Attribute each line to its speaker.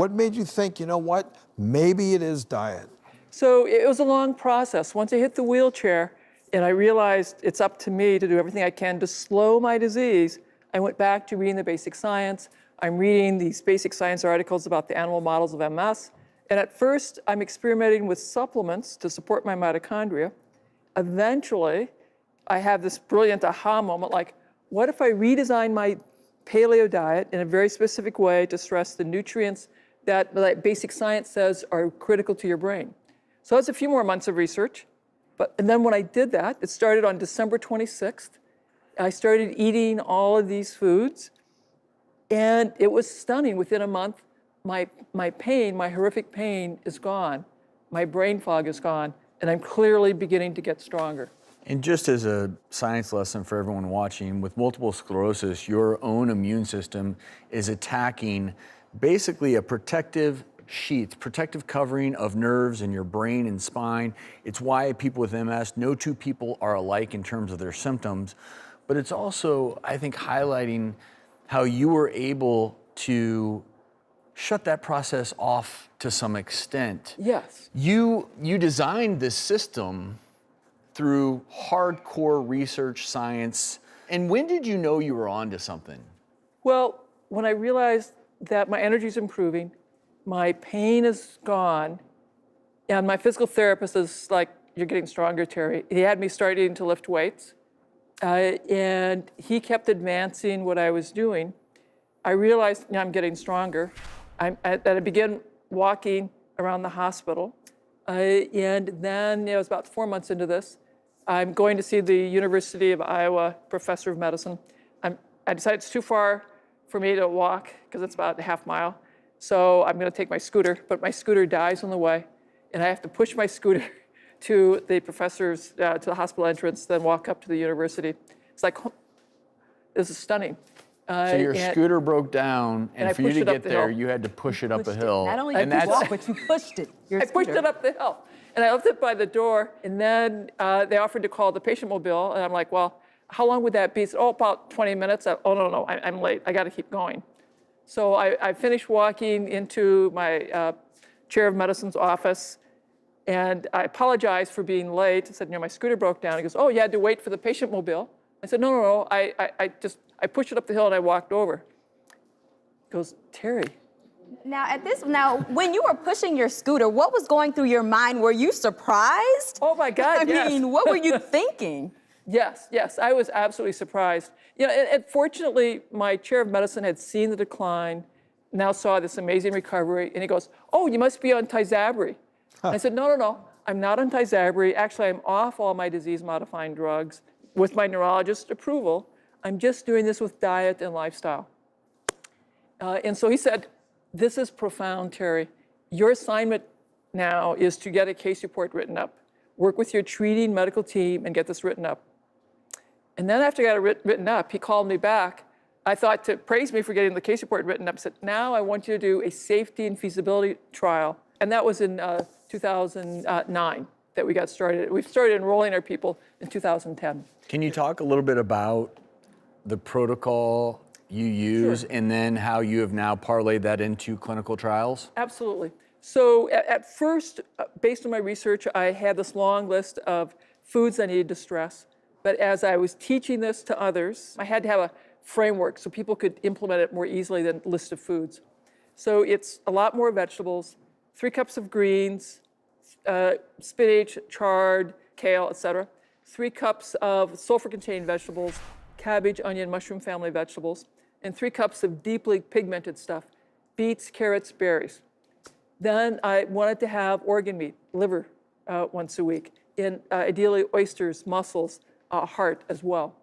Speaker 1: What made you think, you know what, maybe it is diet?
Speaker 2: So it was a long process. Once I hit the wheelchair and I realized it's up to me to do everything I can to slow my disease, I went back to reading the basic science. I'm reading these basic science articles about the animal models of MS. And at first, I'm experimenting with supplements to support my mitochondria. Eventually, I have this brilliant aha moment, like, what if I redesign my paleo diet in a very specific way to stress the nutrients that basic science says are critical to your brain? So that's a few more months of research. And then when I did that, it started on December 26th. I started eating all of these foods, and it was stunning. Within a month, my pain, my horrific pain is gone. My brain fog is gone, and I'm clearly beginning to get stronger.
Speaker 3: And just as a science lesson for everyone watching, with multiple sclerosis, your own immune system is attacking basically a protective sheath, protective covering of nerves in your brain and spine. It's why people with MS, no two people are alike in terms of their symptoms, but it's also, I think, highlighting how you were able to shut that process off to some extent.
Speaker 2: Yes.
Speaker 3: You designed this system through hardcore research science. And when did you know you were onto something?
Speaker 2: Well, when I realized that my energy is improving, my pain is gone, and my physical therapist is like, you're getting stronger, Terry. He had me starting to lift weights, and he kept advancing what I was doing. I realized, I'm getting stronger. I began walking around the hospital, and then it was about 4 months into this. I'm going to see the University of Iowa professor of medicine. I decided it's too far for me to walk because it's about a half mile. So I'm going to take my scooter, but my scooter dies on the way, and I have to push my scooter to the professor's, to the hospital entrance, then walk up to the university. It's like, this is stunning.
Speaker 3: So your scooter broke down, and for you to get there,
Speaker 2: hill.
Speaker 3: you had to push it up a hill.
Speaker 4: Not only did you walk, but you pushed it.
Speaker 2: I pushed it up the hill, and I left it by the door, and then they offered to call the patient mobile, and I'm like, well, how long would that be? So, about 20 minutes. Oh, no, I'm late. I got to keep going. So I finished walking into my chair of medicine's office, and I apologized for being late. I said, my scooter broke down. He goes, oh, you had to wait for the patient mobile? I said, no. I pushed it up the hill and I walked over. He goes, Terry.
Speaker 4: Now, when you were pushing your scooter, what was going through your mind? Were you surprised?
Speaker 2: Oh my God, yes.
Speaker 4: I mean, what were you thinking?
Speaker 2: Yes, I was absolutely surprised. And fortunately, my chair of medicine had seen the decline, now saw this amazing recovery, and he goes, oh, you must be on Tysabri. I said, no, I'm not on Tysabri. Actually, I'm off all my disease-modifying drugs with my neurologist's approval. I'm just doing this with diet and lifestyle. And so he said, this is profound, Terry. Your assignment now is to get a case report written up. Work with your treating medical team and get this written up. And then after I got it written up, he called me back. I thought to praise me for getting the case report written up. He said, now I want you to do a safety and feasibility trial. And that was in 2009 that we got started. We started enrolling our people in 2010.
Speaker 3: Can you talk a little bit about the protocol you use,
Speaker 2: Sure.
Speaker 3: and then how you have now parlayed that into clinical trials?
Speaker 2: Absolutely. So at first, based on my research, I had this long list of foods I needed to stress. But as I was teaching this to others, I had to have a framework so people could implement it more easily than a list of foods. So it's a lot more vegetables, 3 cups of greens, spinach, chard, kale, etc. 3 cups of sulfur-containing vegetables, cabbage, onion, mushroom family vegetables, and 3 cups of deeply pigmented stuff, beets, carrots, berries. Then I wanted to have organ meat, liver, once a week, and ideally oysters, mussels, heart as well.